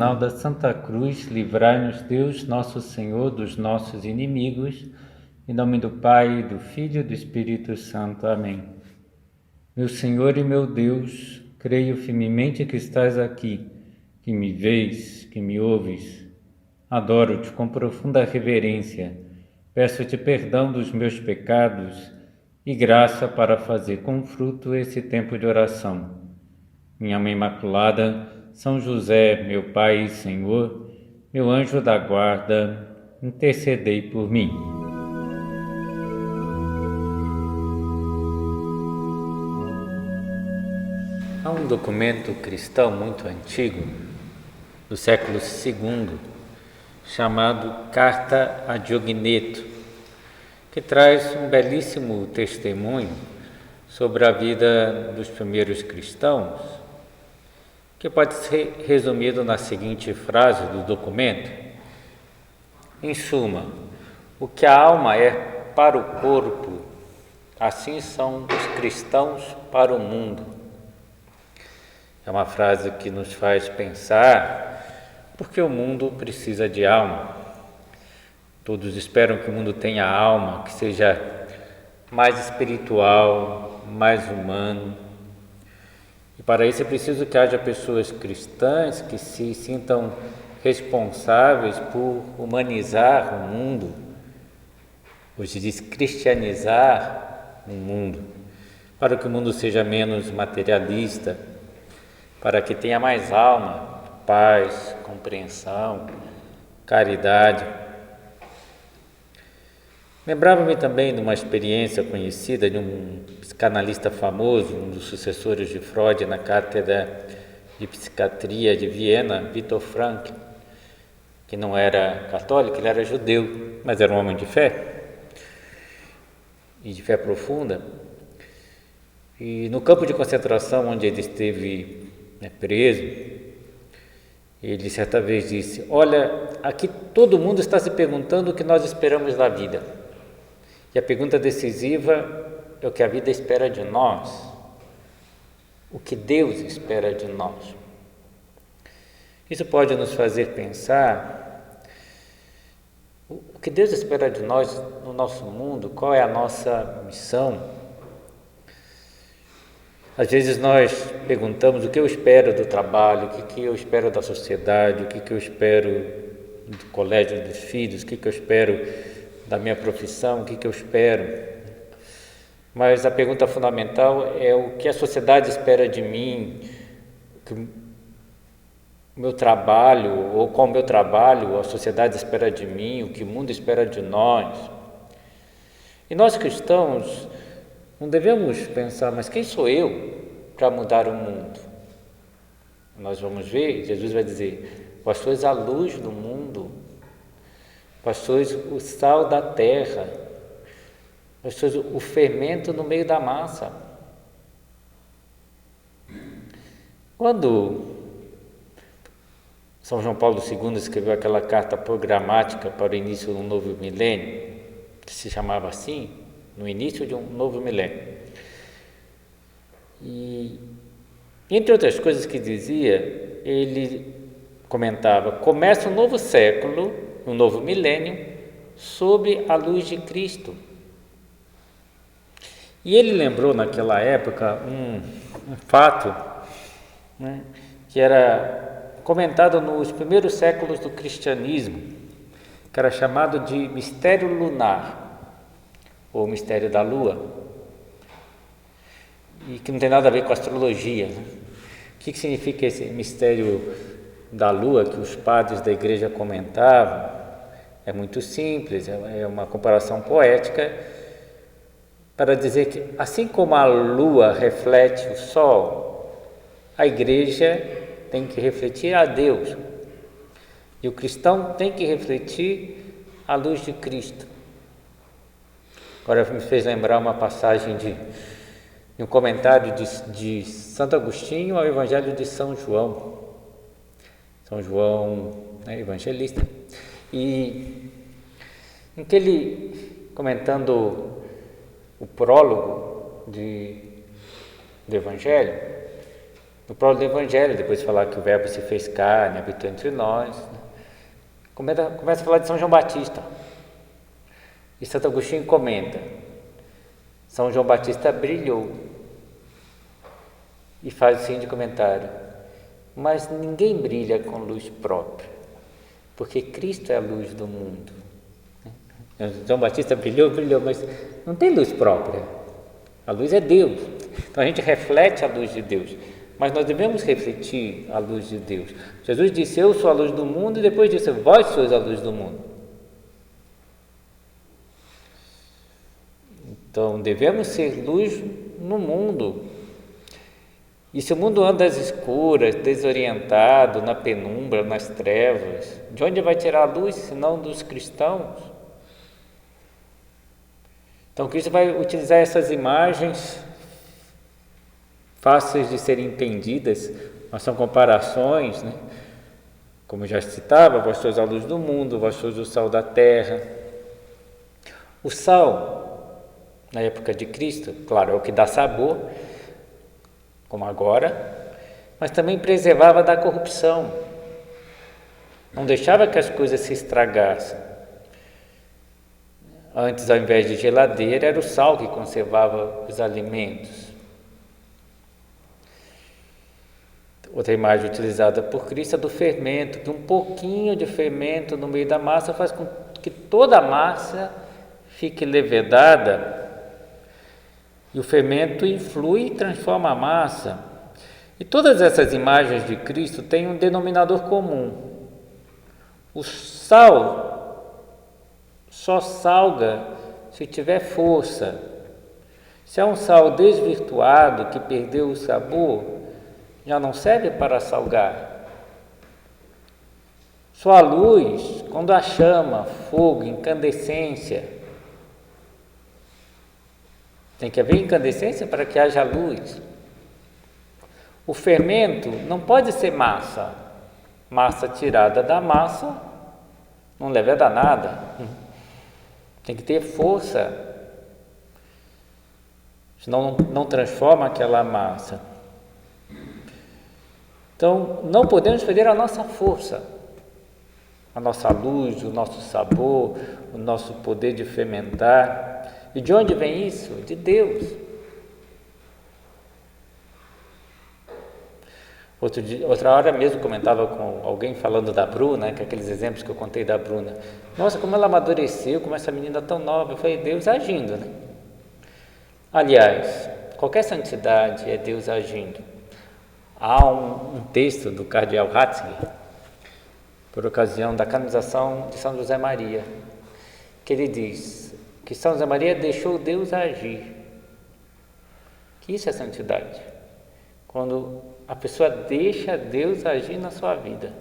sinal da Santa Cruz, livrai-nos Deus, nosso Senhor, dos nossos inimigos. Em nome do Pai, do Filho e do Espírito Santo. Amém. Meu Senhor e meu Deus, creio firmemente que estás aqui, que me vês, que me ouves. Adoro-te com profunda reverência. Peço-te perdão dos meus pecados e graça para fazer com fruto esse tempo de oração. Minha Mãe Imaculada, São José, meu Pai e Senhor, meu anjo da guarda, intercedei por mim. Há um documento cristão muito antigo, do século II, chamado Carta a Diogneto, que traz um belíssimo testemunho sobre a vida dos primeiros cristãos, que pode ser resumido na seguinte frase do documento: em suma, o que a alma é para o corpo, assim são os cristãos para o mundo. É uma frase que nos faz pensar, porque o mundo precisa de alma. Todos esperam que o mundo tenha alma, que seja mais espiritual, mais humano. E para isso é preciso que haja pessoas cristãs que se sintam responsáveis por humanizar o mundo, hoje diz cristianizar o mundo, para que o mundo seja menos materialista, para que tenha mais alma, paz, compreensão, caridade. Lembrava-me também de uma experiência conhecida de um psicanalista famoso, um dos sucessores de Freud na cátedra de psiquiatria de Viena, Viktor Frankl, que não era católico, ele era judeu, mas era um homem de fé, e de fé profunda. E no campo de concentração onde ele esteve preso, ele certa vez disse: olha, aqui todo mundo está se perguntando o que nós esperamos da vida. E a pergunta decisiva é o que a vida espera de nós, o que Deus espera de nós. Isso pode nos fazer pensar o que Deus espera de nós no nosso mundo, qual é a nossa missão. Às vezes nós perguntamos o que eu espero do trabalho, o que eu espero da sociedade, o que eu espero do colégio dos filhos, o que eu espero da minha profissão, o que eu espero. Mas a pergunta fundamental é o que a sociedade espera de mim, o meu trabalho, ou qual o meu trabalho, a sociedade espera de mim, o que o mundo espera de nós. E nós cristãos não devemos pensar, mas quem sou eu para mudar o mundo? Nós vamos ver, Jesus vai dizer: vós sois a luz do mundo, vós sois o sal da terra, vós sois o fermento no meio da massa. Quando São João Paulo II escreveu aquela carta programática para o início de um novo milênio, que se chamava assim, no início de um novo milênio, e entre outras coisas que dizia, ele comentava: começa um novo século, um novo milênio, sob a luz de Cristo. E ele lembrou naquela época um fato, que era comentado nos primeiros séculos do cristianismo, que era chamado de mistério lunar, ou mistério da lua, e que não tem nada a ver com astrologia. O que significa esse mistério da lua que os padres da igreja comentavam? É muito simples, é uma comparação poética para dizer que, assim como a lua reflete o sol, a igreja tem que refletir a Deus, e o cristão tem que refletir a luz de Cristo. Agora me fez lembrar uma passagem de um comentário de Santo Agostinho ao Evangelho de São João. São João, evangelista, e em que ele, comentando o prólogo do Evangelho, No próprio Evangelho, depois de falar que o Verbo se fez carne, habitou entre nós, né? Começa a falar de São João Batista. E Santo Agostinho comenta: São João Batista brilhou. E faz o seguinte comentário: mas ninguém brilha com luz própria, porque Cristo é a luz do mundo. João Batista brilhou, mas não tem luz própria. A luz é Deus. Então a gente reflete a luz de Deus, mas nós devemos refletir a luz de Deus. Jesus disse: eu sou a luz do mundo, e depois disse: vós sois a luz do mundo. Então devemos ser luz no mundo. E se o mundo anda às escuras, desorientado, na penumbra, nas trevas, de onde vai tirar a luz, senão dos cristãos? Então Cristo vai utilizar essas imagens fáceis de serem entendidas, mas são comparações, né? Como eu já citava, vós sois a luz do mundo, vós sois o sal da terra. O sal, na época de Cristo, claro, é o que dá sabor, como agora, mas também preservava da corrupção, não deixava que as coisas se estragassem. Antes, ao invés de geladeira, era o sal que conservava os alimentos. Outra imagem utilizada por Cristo é do fermento, que um pouquinho de fermento no meio da massa faz com que toda a massa fique levedada, e o fermento influi e transforma a massa. E todas essas imagens de Cristo têm um denominador comum: o sal só salga se tiver força. Se é um sal desvirtuado, que perdeu o sabor, já não serve para salgar. Só a luz, quando a chama, fogo, incandescência. Tem que haver incandescência para que haja luz. O fermento não pode ser massa. Massa tirada da massa não leva a nada. Tem que ter força, senão não transforma aquela massa. Então, não podemos perder a nossa força, a nossa luz, o nosso sabor, o nosso poder de fermentar. E de onde vem isso? De Deus. Outra hora mesmo comentava com alguém falando da Bruna, que aqueles exemplos que eu contei da Bruna. Nossa, como ela amadureceu, como essa menina tão nova. Eu falei: Deus agindo, né? Aliás, qualquer santidade é Deus agindo. Há um texto do cardeal Ratzinger, por ocasião da canonização de São José Maria, que ele diz que São José Maria deixou Deus agir. Que isso é santidade. Quando a pessoa deixa Deus agir na sua vida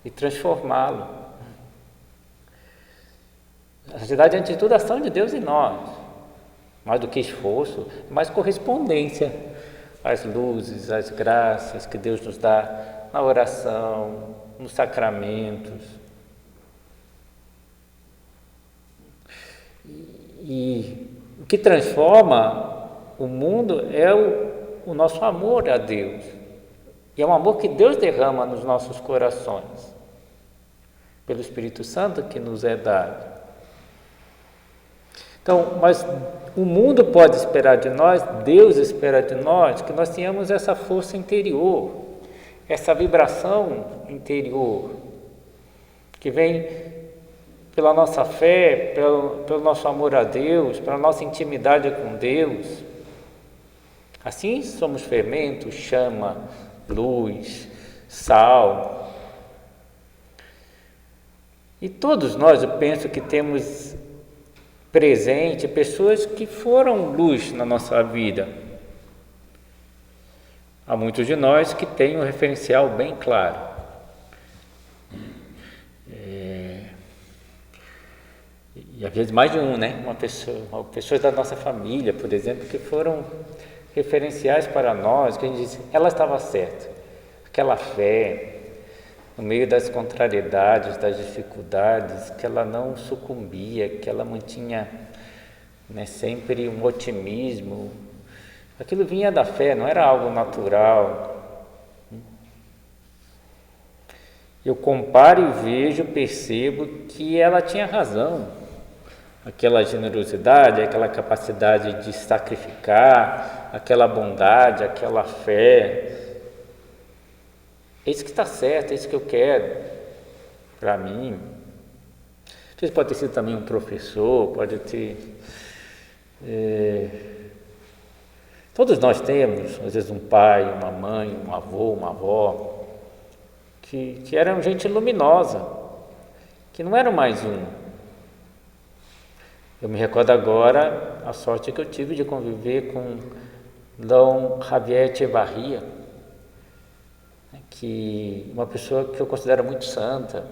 e transformá-lo. A santidade é, antes de tudo, a ação de Deus em nós. Mais do que esforço, mais correspondência às luzes, às graças que Deus nos dá na oração, nos sacramentos. E o que transforma o mundo é o nosso amor a Deus. E é um amor que Deus derrama nos nossos corações, pelo Espírito Santo que nos é dado. Então, mas o mundo pode esperar de nós, Deus espera de nós, que nós tenhamos essa força interior, essa vibração interior, que vem pela nossa fé, pelo nosso amor a Deus, pela nossa intimidade com Deus. Assim somos fermento, chama, luz, sal. E todos nós, eu penso que temos presente pessoas que foram luz na nossa vida. Há muitos de nós que têm um referencial bem claro. E às vezes mais de um, né? Pessoas da nossa família, por exemplo, que foram referenciais para nós, que a gente disse: ela estava certa. Aquela fé, no meio das contrariedades, das dificuldades, que ela não sucumbia, que ela mantinha, né, sempre um otimismo. Aquilo vinha da fé, não era algo natural. eu comparo e vejo, percebo que ela tinha razão. Aquela generosidade, aquela capacidade de sacrificar, aquela bondade, aquela fé. É isso que está certo, é isso que eu quero para mim. Às vezes pode ter sido também um professor, pode ter... Todos nós temos, às vezes, um pai, uma mãe, um avô, uma avó, que eram gente luminosa, que não eram mais um. Eu me recordo agora a sorte que eu tive de conviver com Dom Javier Echevarria, que uma pessoa que eu considero muito santa.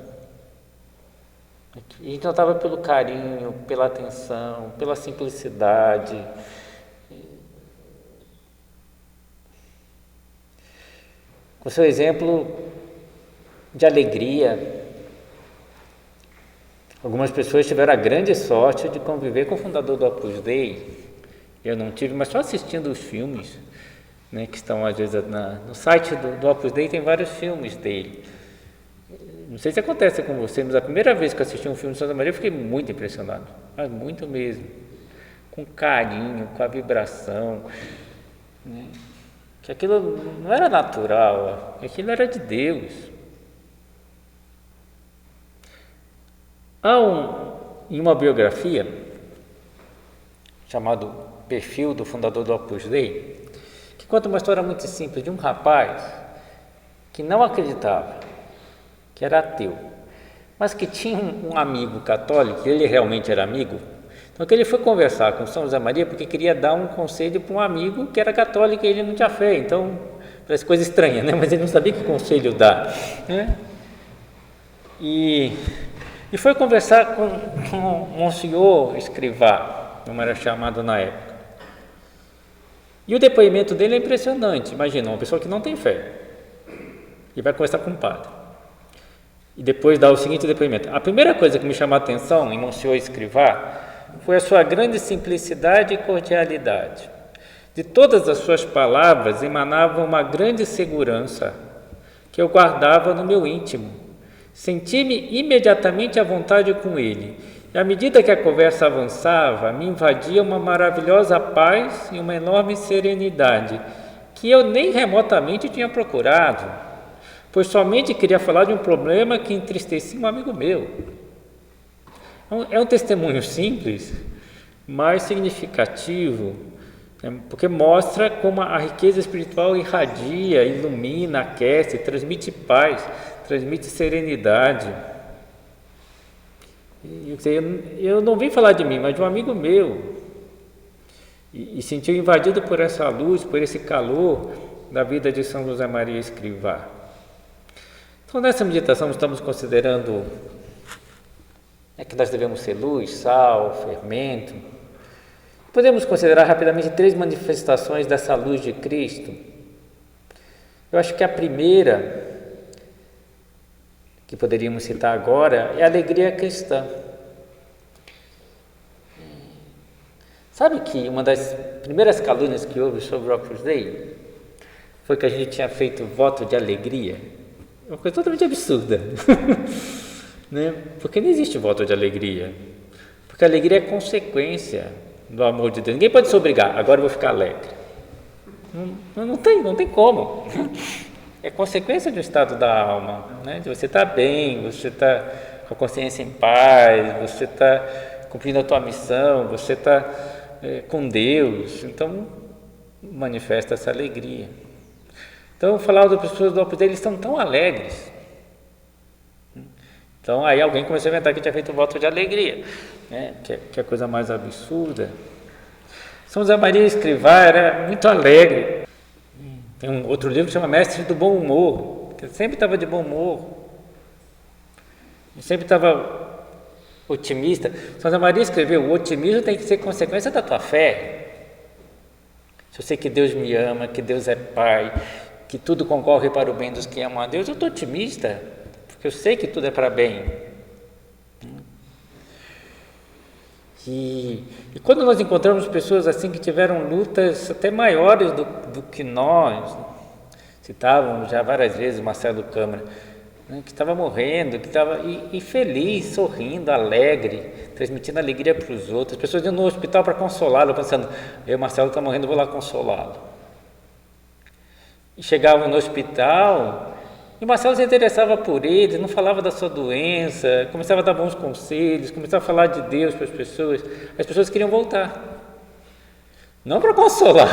E a gente notava pelo carinho, pela atenção, pela simplicidade. Com seu exemplo de alegria. Algumas pessoas tiveram a grande sorte de conviver com o fundador do Opus Dei. Eu não tive, mas só assistindo os filmes, né, que estão às vezes no site do Opus Dei, tem vários filmes dele. Não sei se acontece com você, mas a primeira vez que eu assisti um filme de Santa Maria eu fiquei muito impressionado, mas muito mesmo, com carinho, com a vibração, né? Que aquilo não era natural, aquilo era de Deus. Há em uma biografia chamado Perfil do Fundador do Opus Dei, que conta uma história muito simples de um rapaz que não acreditava, que era ateu, mas que tinha um amigo católico, e ele realmente era amigo, então que ele foi conversar com São José Maria porque queria dar um conselho para um amigo que era católico e ele não tinha fé, então parece coisa estranha, né? Mas ele não sabia que conselho dar, né? E foi conversar com Monsenhor Escrivá, como era chamado na época. E o depoimento dele é impressionante. Imagina, uma pessoa que não tem fé e vai conversar com um padre. E depois dá o seguinte depoimento. A primeira coisa que me chamou a atenção em Monsenhor Escrivá foi a sua grande simplicidade e cordialidade. De todas as suas palavras emanava uma grande segurança que eu guardava no meu íntimo. Senti-me imediatamente à vontade com ele, e à medida que a conversa avançava, me invadia uma maravilhosa paz e uma enorme serenidade, que eu nem remotamente tinha procurado, pois somente queria falar de um problema que entristecia um amigo meu. É um testemunho simples, mas significativo, porque mostra como a riqueza espiritual irradia, ilumina, aquece, transmite paz, transmite serenidade. Eu não vim falar de mim, mas de um amigo meu, e sentiu invadido por essa luz, por esse calor da vida de São José Maria Escrivá. Então, nessa meditação estamos considerando que nós devemos ser luz, sal, fermento. Podemos considerar rapidamente 3 manifestações dessa luz de Cristo. Eu acho que a primeira que poderíamos citar agora é a alegria cristã. Sabe que uma das primeiras calúnias que houve sobre o Opus Dei foi que a gente tinha feito voto de alegria? É uma coisa totalmente absurda, né? Porque não existe voto de alegria, porque a alegria é consequência do amor de Deus. Ninguém pode se obrigar, agora eu vou ficar alegre. Não tem como. É consequência do estado da alma, né? De você estar bem, você estar com a consciência em paz, você está cumprindo a tua missão, você está com Deus, então manifesta essa alegria. Então, eu falava das pessoas do Opus Dei, eles estão tão alegres. Então, aí alguém começou a inventar que tinha feito um voto de alegria, né? Que é a coisa mais absurda. São José Maria Escrivá era muito alegre. Tem um outro livro que chama Mestre do Bom Humor, que sempre estava de bom humor, sempre estava otimista. São José Maria escreveu: o otimismo tem que ser consequência da tua fé. Se eu sei que Deus me ama, que Deus é Pai, que tudo concorre para o bem dos que amam a Deus, eu estou otimista, porque eu sei que tudo é para bem. E quando nós encontramos pessoas assim que tiveram lutas até maiores do que nós, citávamos já várias vezes Marcelo Câmara, né, que estava morrendo, que estava e feliz, sorrindo, alegre, transmitindo alegria para os outros. As pessoas iam no hospital para consolá-lo, pensando, Marcelo está morrendo, vou lá consolá-lo. E chegavam no hospital e o Marcelo se interessava por eles, não falava da sua doença, começava a dar bons conselhos, começava a falar de Deus para as pessoas queriam voltar. Não para consolar,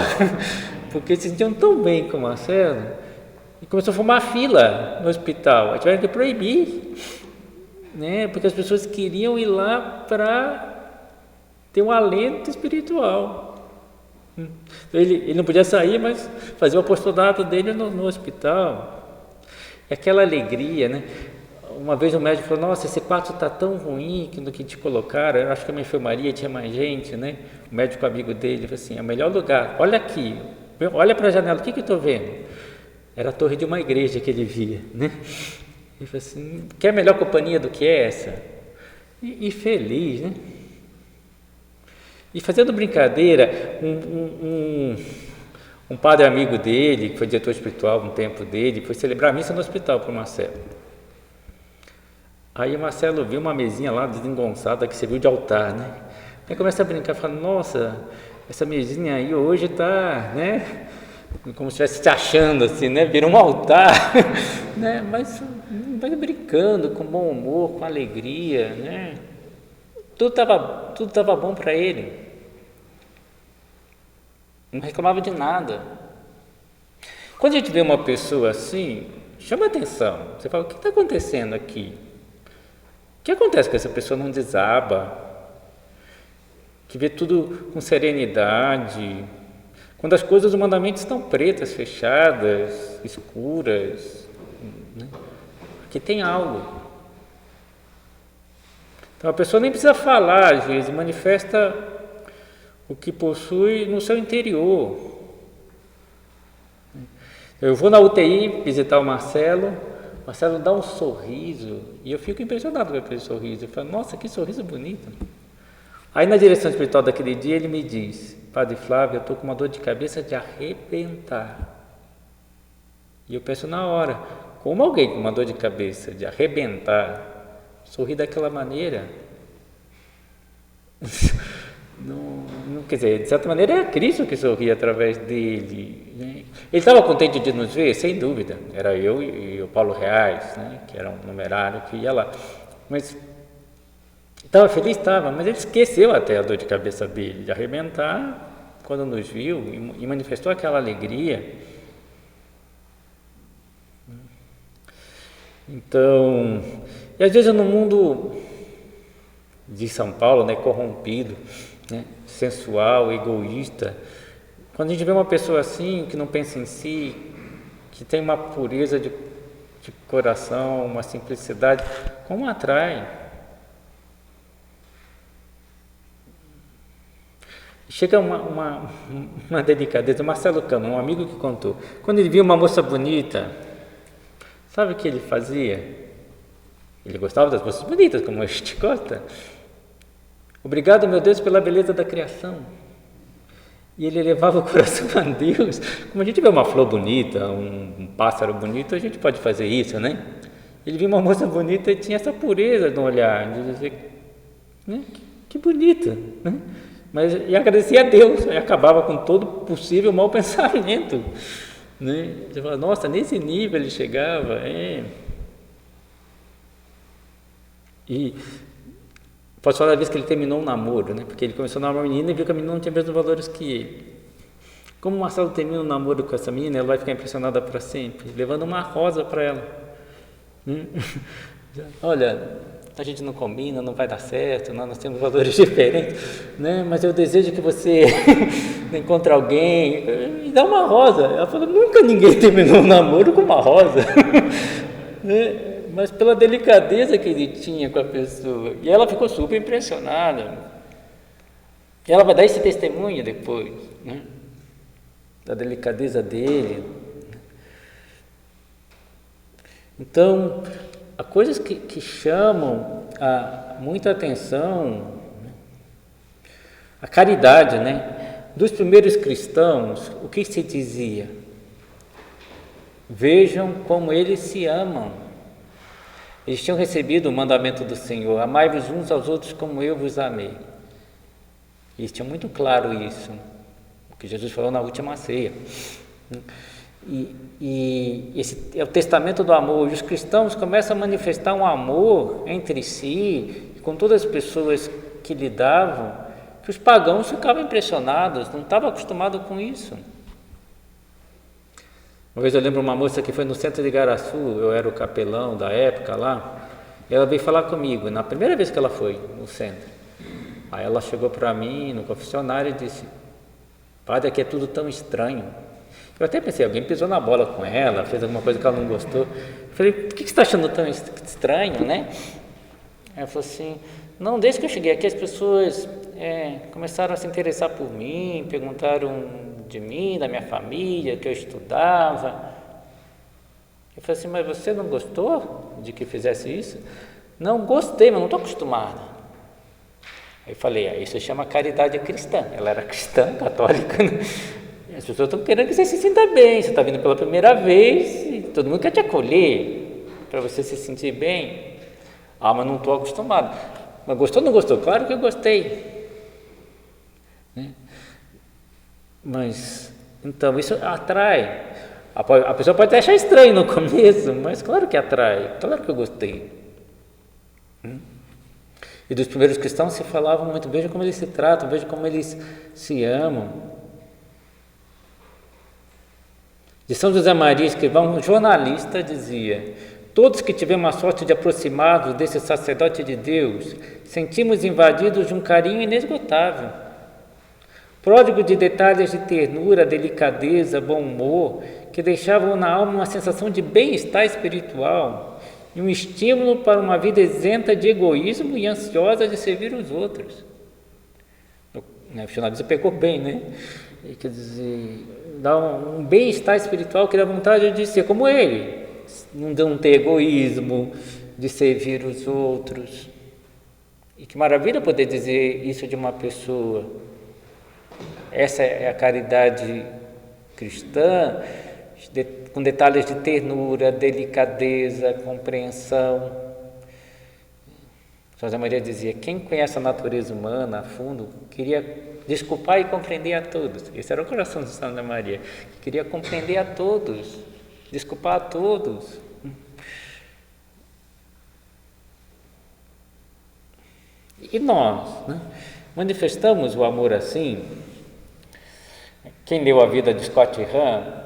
porque se sentiam tão bem com o Marcelo, e começou a formar fila no hospital. Aí tiveram que proibir, né? Porque as pessoas queriam ir lá para ter um alento espiritual. Ele não podia sair, mas fazia o apostolado dele no hospital. E aquela alegria, né? Uma vez o médico falou, nossa, esse quarto está tão ruim que no que te colocaram, eu acho que a minha enfermaria tinha mais gente, né? O médico amigo dele falou assim, é o melhor lugar, olha aqui, olha para a janela, o que eu estou vendo? Era a torre de uma igreja que ele via, né? Ele falou assim, quer melhor companhia do que essa? E feliz, né? E fazendo brincadeira, um padre amigo dele, que foi diretor espiritual um tempo dele, foi celebrar a missa no hospital para o Marcelo. Aí o Marcelo viu uma mesinha lá desengonçada que serviu de altar, né? Aí começa a brincar, fala, nossa, essa mesinha aí hoje está, né? Como se estivesse se achando assim, né? Virou um altar, né? Mas vai brincando, com bom humor, com alegria, né? Tudo estava bom para ele. Não reclamava de nada. Quando a gente vê uma pessoa assim, chama atenção. Você fala, o que está acontecendo aqui? O que acontece que essa pessoa não desaba, que vê tudo com serenidade, quando as coisas humanamente estão pretas, fechadas, escuras, né? Aqui tem algo. Então a pessoa nem precisa falar, às vezes, manifesta o que possui no seu interior. Eu vou na UTI visitar o Marcelo dá um sorriso, e eu fico impressionado com aquele sorriso. Eu falo, nossa, que sorriso bonito. Aí na direção espiritual daquele dia ele me diz, Padre Flávio, eu estou com uma dor de cabeça de arrebentar. E eu penso na hora, como alguém com uma dor de cabeça de arrebentar, sorri daquela maneira? Não, quer dizer, de certa maneira é Cristo que sorri através dele, né? Ele estava contente de nos ver, sem dúvida, era eu e o Paulo Reais, né? Que era um numerário que ia lá, mas estava feliz, mas ele esqueceu até a dor de cabeça dele, de arrebentar, quando nos viu e manifestou aquela alegria. Então, e às vezes no mundo de São Paulo, né, corrompido, né, sensual, egoísta, quando a gente vê uma pessoa assim, que não pensa em si, que tem uma pureza de coração, uma simplicidade, como atrai? Chega uma delicadeza, o Marcelo Cano, um amigo que contou, quando ele via uma moça bonita, sabe o que ele fazia? Ele gostava das moças bonitas, como a gente gosta. Obrigado, meu Deus, pela beleza da criação. E ele elevava o coração a Deus. Como a gente vê uma flor bonita, um pássaro bonito, a gente pode fazer isso, né? Ele via uma moça bonita e tinha essa pureza no olhar, de dizer, né? Que bonita, né? E agradecia a Deus, e acabava com todo possível mau pensamento, né? Você fala, nossa, nesse nível ele chegava, E posso falar da vez que ele terminou um namoro, né? Porque ele começou a namorar uma menina e viu que a menina não tinha os mesmos valores que ele. Como o Marcelo termina um namoro com essa menina, ela vai ficar impressionada para sempre, levando uma rosa para ela. Olha, a gente não combina, não vai dar certo, nós temos valores diferentes, né? Mas eu desejo que você encontre alguém e dá uma rosa. Ela falou, nunca ninguém terminou um namoro com uma rosa, né? Mas pela delicadeza que ele tinha com a pessoa, e ela ficou super impressionada. E ela vai dar esse testemunho depois, né? Da delicadeza dele. Então, há coisas que chamam muita atenção, né? A caridade, né? Dos primeiros cristãos, o que se dizia? Vejam como eles se amam. Eles tinham recebido o mandamento do Senhor: amai-vos uns aos outros como eu vos amei. Eles tinham muito claro isso, o que Jesus falou na última ceia. E esse é o testamento do amor. E os cristãos começam a manifestar um amor entre si, com todas as pessoas que lidavam, que os pagãos ficavam impressionados, não estavam acostumados com isso. Uma vez eu lembro uma moça que foi no centro de Igaraçu, eu era o capelão da época lá, e ela veio falar comigo, na primeira vez que ela foi no centro. Aí ela chegou para mim no confessionário e disse: padre, aqui é tudo tão estranho. Eu até pensei, alguém pisou na bola com ela, fez alguma coisa que ela não gostou. Eu falei: por que você está achando tão estranho, né? Aí ela falou assim: não, desde que eu cheguei aqui as pessoas começaram a se interessar por mim, perguntaram de mim, da minha família, que eu estudava. Eu falei assim: mas você não gostou de que fizesse isso? Não, gostei, mas não estou acostumada. Aí eu falei: isso se chama caridade cristã. Ela era cristã, católica, né? As pessoas estão querendo que você se sinta bem, você está vindo pela primeira vez e todo mundo quer te acolher para você se sentir bem. Ah, mas não estou acostumado. Mas gostou ou não gostou? Claro que eu gostei, né? Mas, então, isso atrai. A pessoa pode até achar estranho no começo, mas claro que atrai, claro que eu gostei. E dos primeiros cristãos se falavam muito: veja como eles se tratam, veja como eles se amam. De São José Maria Escrivão, um jornalista, dizia: todos que tivemos a sorte de aproximar-nos desse sacerdote de Deus, sentimos invadidos de um carinho inesgotável, pródigo de detalhes de ternura, delicadeza, bom humor, que deixavam na alma uma sensação de bem-estar espiritual e um estímulo para uma vida isenta de egoísmo e ansiosa de servir os outros. O jornalista pegou bem, né? Quer dizer, dá um bem-estar espiritual que dá vontade de ser como ele, não ter egoísmo, de servir os outros. E que maravilha poder dizer isso de uma pessoa. Essa é a caridade cristã, com detalhes de ternura, delicadeza, compreensão. São José Maria dizia: quem conhece a natureza humana a fundo queria desculpar e compreender a todos. Esse era o coração de São José Maria, que queria compreender a todos, desculpar a todos. E nós, né, manifestamos o amor assim? Quem leu a vida de Scott Hahn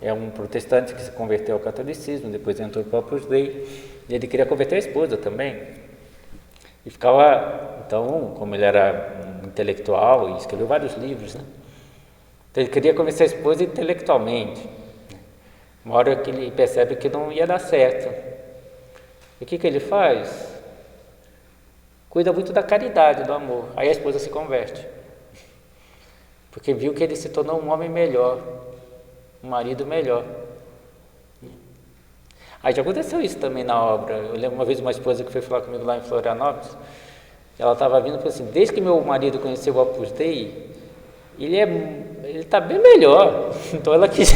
é um protestante que se converteu ao catolicismo, depois entrou para o Opus Dei, e ele queria converter a esposa também. E ficava, então, como ele era intelectual e escreveu vários livros, né? Então ele queria convencer a esposa intelectualmente. Uma hora que ele percebe que não ia dar certo. E o que ele faz? Cuida muito da caridade, do amor. Aí a esposa se converte. Porque viu que ele se tornou um homem melhor, um marido melhor. Aí já aconteceu isso também na obra. Eu lembro uma vez uma esposa que foi falar comigo lá em Florianópolis. Ela estava vindo e falou assim: desde que meu marido conheceu o Opus Dei, ele está bem melhor. Então ela quis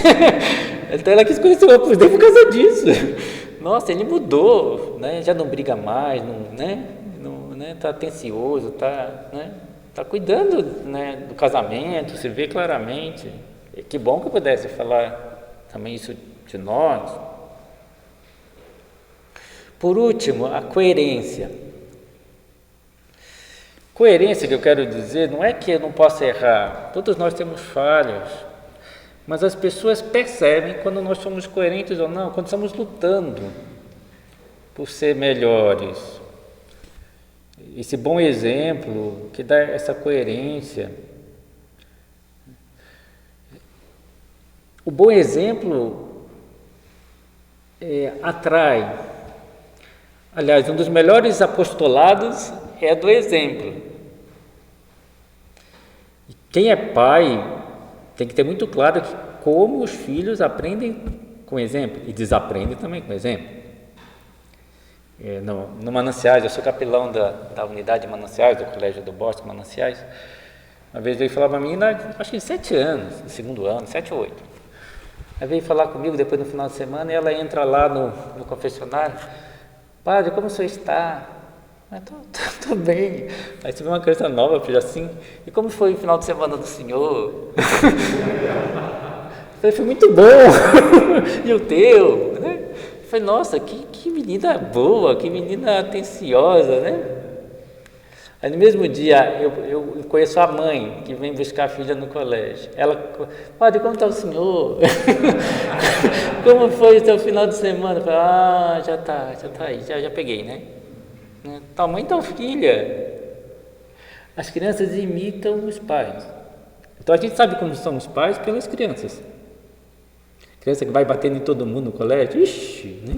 conhecer o Opus Dei por causa disso. Nossa, ele mudou, né? Já não briga mais, não está atencioso, está cuidando, né, do casamento, se vê claramente. E que bom que eu pudesse falar também isso de nós. Por último, a coerência. Coerência, que eu quero dizer, não é que eu não possa errar, todos nós temos falhas, mas as pessoas percebem quando nós somos coerentes ou não, quando estamos lutando por ser melhores. Esse bom exemplo que dá essa coerência. O bom exemplo atrai. Aliás, um dos melhores apostolados é do exemplo. E quem é pai tem que ter muito claro que como os filhos aprendem com exemplo e desaprendem também com exemplo. No Mananciais, eu sou capelão da unidade de Mananciais, do Colégio do Bosque Mananciais. Uma vez veio falar para mim, acho que de 7 anos, no segundo ano, 7 ou 8. Aí veio falar comigo depois no final de semana e ela entra lá no confessionário. Padre, como o senhor está? Tô bem. Aí você vê uma criança nova, filho, assim, e como foi o final de semana do senhor? Foi muito bom. E o teu? Né? Falei, nossa, que menina boa, que menina atenciosa, né? Aí no mesmo dia eu conheço a mãe que vem buscar a filha no colégio. Ela, padre, como está o senhor? Como foi o seu final de semana? Eu falei, já tá aí, já peguei, né? Tal mãe, tal filha. As crianças imitam os pais. Então a gente sabe como são os pais pelas crianças. Criança que vai batendo em todo mundo no colégio, ixi, né?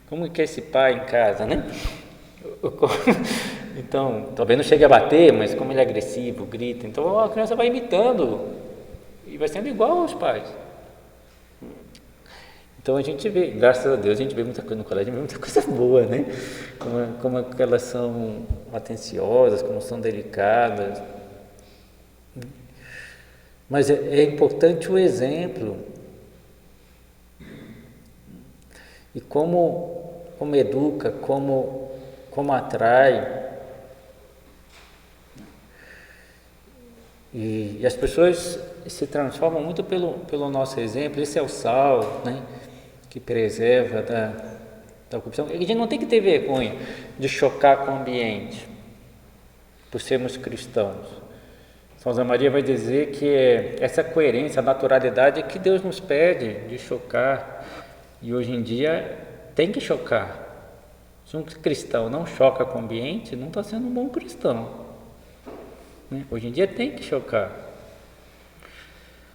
Como que é esse pai em casa, né? Então, talvez não chegue a bater, mas como ele é agressivo, grita, então a criança vai imitando e vai sendo igual aos pais. Então a gente vê, graças a Deus, a gente vê muita coisa no colégio, vê muita coisa boa, né? Como elas são atenciosas, como são delicadas. Mas é importante o exemplo. E como educa, como atrai. E as pessoas se transformam muito pelo nosso exemplo. Esse é o sal, né, que preserva da corrupção. A gente não tem que ter vergonha de chocar com o ambiente, por sermos cristãos. São José Maria vai dizer que essa coerência, a naturalidade é que Deus nos pede de chocar. E hoje em dia tem que chocar. Se um cristão não choca com o ambiente, não está sendo um bom cristão. Hoje em dia tem que chocar.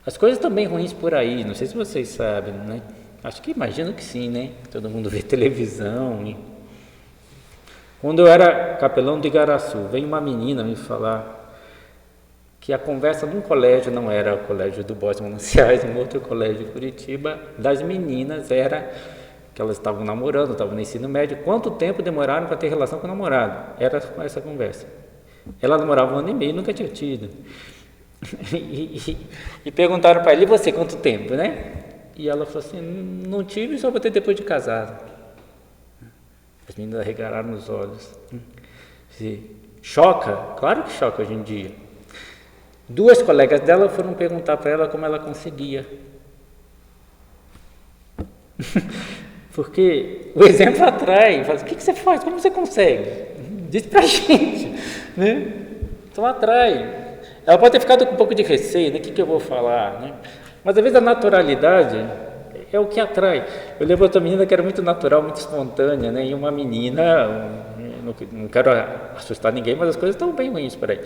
As coisas também ruins por aí, não sei se vocês sabem, né? Acho que imagino que sim, né? Todo mundo vê televisão. Né? Quando eu era capelão de Igaraçu, veio uma menina me falar que a conversa num colégio, não era o colégio do Bosque Mananciais, um outro colégio de Curitiba, das meninas era que elas estavam namorando, estavam no ensino médio, quanto tempo demoraram para ter relação com o namorado? Era essa conversa. Ela namorava 1 ano e meio, nunca tinha tido. E perguntaram para ele, e você, quanto tempo, né? E ela falou assim, não tive, só vou ter depois de casado. As meninas arregalaram os olhos. Choca? Claro que choca hoje em dia. 2 colegas dela foram perguntar para ela como ela conseguia. Porque o exemplo atrai. Fala, o que você faz? Como você consegue? Diz pra gente, né? Então atrai. Ela pode ter ficado com um pouco de receio, né? O que eu vou falar, né? Mas às vezes a naturalidade é o que atrai. Eu lembro outra menina que era muito natural, muito espontânea, né? E uma menina, não quero assustar ninguém, mas as coisas estão bem ruins por aí.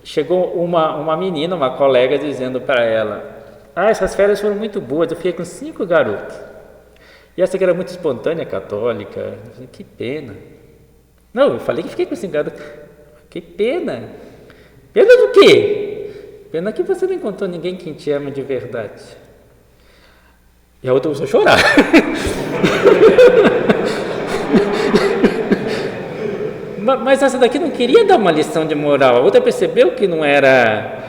Chegou uma menina, uma colega, dizendo para ela, essas férias foram muito boas, eu fiquei com 5 garotos. E essa que era muito espontânea, católica, eu falei, que pena. Não, eu falei que fiquei com 5 garotos. Que pena. Pena do quê? Pena que você não encontrou ninguém que te ama de verdade. E a outra começou a chorar. Mas essa daqui não queria dar uma lição de moral. A outra percebeu que não era,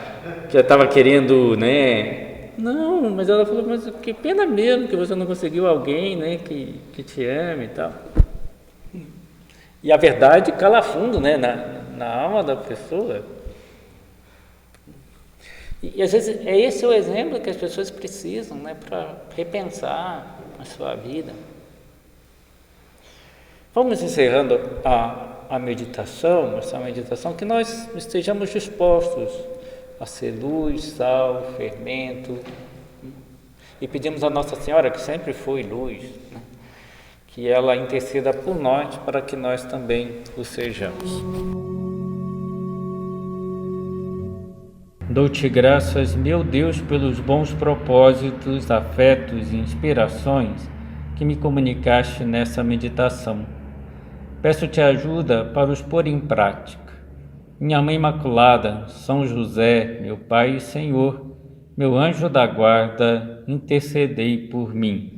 que ela estava querendo, né? Não, mas ela falou, mas que pena mesmo que você não conseguiu alguém, né, que te ame e tal. E a verdade cala fundo, né, na alma da pessoa. E às vezes é esse o exemplo que as pessoas precisam, né, para repensar a sua vida. Vamos encerrando a meditação, essa meditação, que nós estejamos dispostos a ser luz, sal, fermento, e pedimos a Nossa Senhora, que sempre foi luz, né, que ela interceda por nós para que nós também o sejamos. Dou-te graças, meu Deus, pelos bons propósitos, afetos e inspirações que me comunicaste nessa meditação. Peço-te ajuda para os pôr em prática. Minha Mãe Imaculada, São José, meu Pai e Senhor, meu anjo da guarda, intercedei por mim.